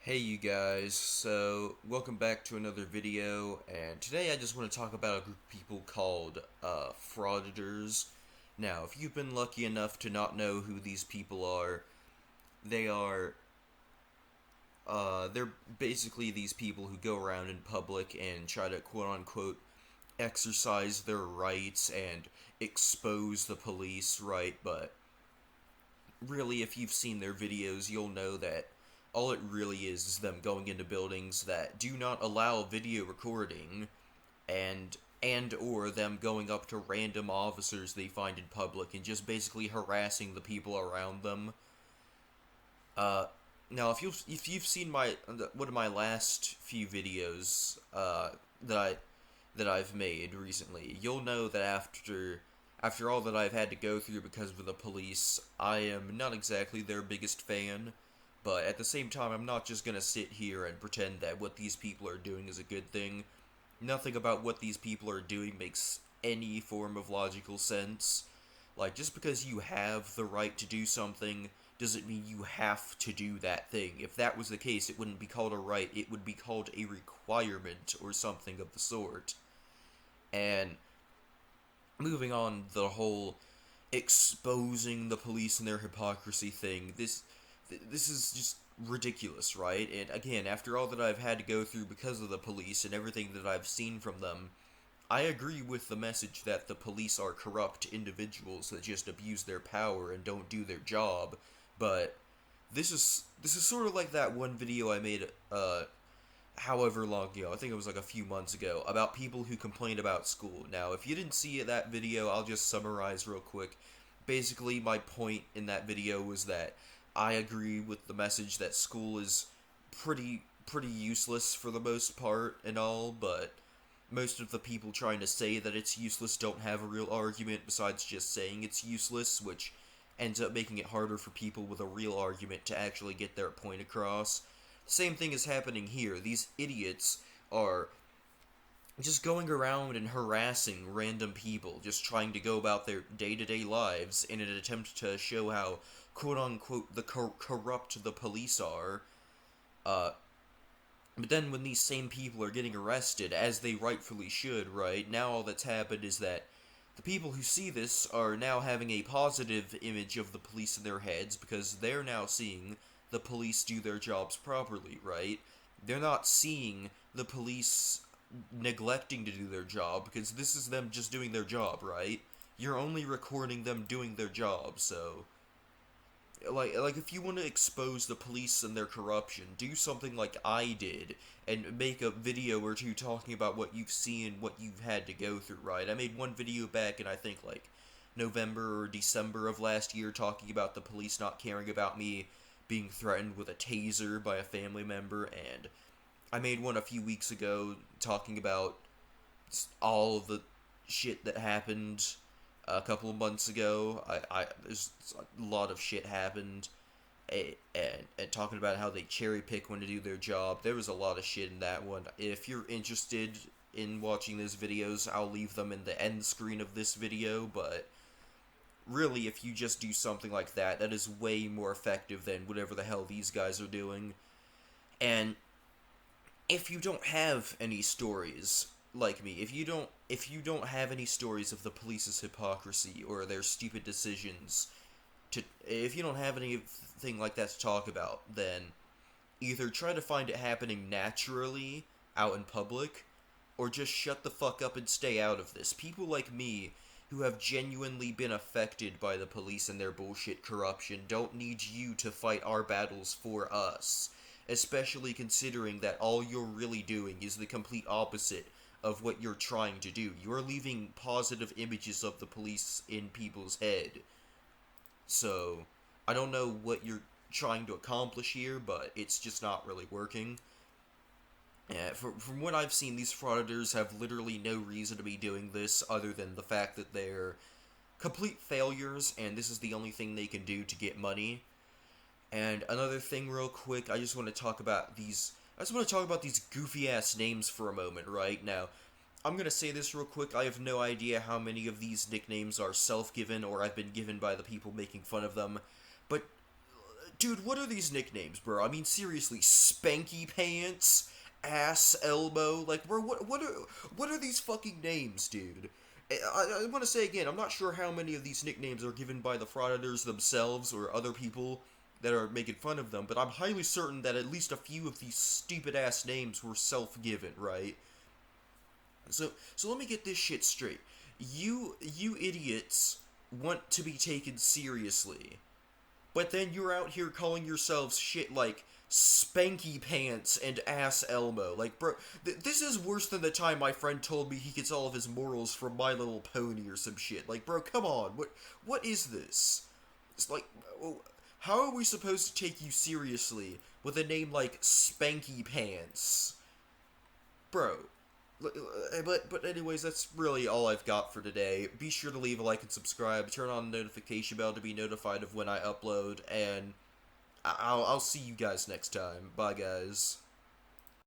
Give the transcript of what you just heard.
Hey you guys, so welcome back to another video, and today I just want to talk about a group of people called Frauditors. Now, if you've been lucky enough to not know who these people are, they are they're basically these people who go around in public and try to quote unquote exercise their rights and expose the police, right? But really, if you've seen their videos, you'll know that all it really is them going into buildings that do not allow video recording, and or them going up to random officers they find in public and just basically harassing the people around them. Uh, Now, if you've seen my one of my last few videos that I've made recently, you'll know that after all that I've had to go through because of the police, I am not exactly their biggest fan. But at the same time, I'm not just gonna sit here and pretend that what these people are doing is a good thing. Nothing about what these people are doing makes any form of logical sense. Like, just because you have the right to do something doesn't mean you have to do that thing. If that was the case, it wouldn't be called a right, it would be called a requirement or something of the sort. And moving on, the whole exposing the police and their hypocrisy thing, this is just ridiculous, right? And again, after all that I've had to go through because of the police and everything that I've seen from them, I agree with the message that the police are corrupt individuals that just abuse their power and don't do their job. But this is sort of like that one video I made however long ago, I think it was like a few months ago, about people who complain about school. Now, if you didn't see that video, I'll just summarize real quick. Basically, my point in that video was that I agree with the message that school is pretty useless for the most part and all, but most of the people trying to say that it's useless don't have a real argument besides just saying it's useless, which ends up making it harder for people with a real argument to actually get their point across. Same thing is happening here. These idiots are just going around and harassing random people, just trying to go about their day-to-day lives in an attempt to show how quote-unquote corrupt the police are. Uh, but then when these same people are getting arrested, as they rightfully should, right, now all that's happened is that the people who see this are now having a positive image of the police in their heads because they're now seeing the police do their jobs properly, right? They're not seeing the police neglecting to do their job because this is them just doing their job, right? You're only recording them doing their job, so like if you want to expose the police and their corruption, do something like I did and make a video or two talking about what you've seen, what you've had to go through, right? I made one video back in I think like November or December of last year talking about the police not caring about me being threatened with a taser by a family member, and I made one a few weeks ago talking about all of the shit that happened a couple of months ago. There's a lot of shit happened, and talking about how they cherry pick when to do their job. There was a lot of shit in that one. If you're interested in watching those videos, I'll leave them in the end screen of this video, but really, if you just do something like that, that is way more effective than whatever the hell these guys are doing. And if you don't have any stories like me, if you don't have any stories of the police's hypocrisy or their stupid decisions if you don't have anything like that to talk about, then either try to find it happening naturally out in public or just shut the fuck up and stay out of this. People like me who have genuinely been affected by the police and their bullshit corruption don't need you to fight our battles for us, especially considering that all you're really doing is the complete opposite of what you're trying to do. You're leaving positive images of the police in people's head. So, I don't know what you're trying to accomplish here, but it's just not really working. From what I've seen, these frauditors have literally no reason to be doing this other than the fact that they're complete failures, and this is the only thing they can do to get money. And another thing, real quick, I just want to talk about these. I just want to talk about these goofy ass names for a moment, right? Now, I'm gonna say this real quick. I have no idea how many of these nicknames are self-given or have been given by the people making fun of them, but Dude, what are these nicknames, bro? I mean, seriously, Spanky Pants, Ass Elbow, like, bro, what are these fucking names, dude? I want to say again, I'm not sure how many of these nicknames are given by the Frauditors themselves or other people that are making fun of them, but I'm highly certain that at least a few of these stupid ass names were self-given, right? So let me get this shit straight. You idiots want to be taken seriously, but then you're out here calling yourselves shit like Spanky Pants and Ass Elmo. Like, bro, this is worse than the time my friend told me he gets all of his morals from My Little Pony or some shit. Like, bro, come on. What is this? It's like, how are we supposed to take you seriously with a name like Spanky Pants? Bro, but anyways, that's really all I've got for today. Be sure to leave a like and subscribe. Turn on the notification bell to be notified of when I upload, and I'll see you guys next time. Bye, guys.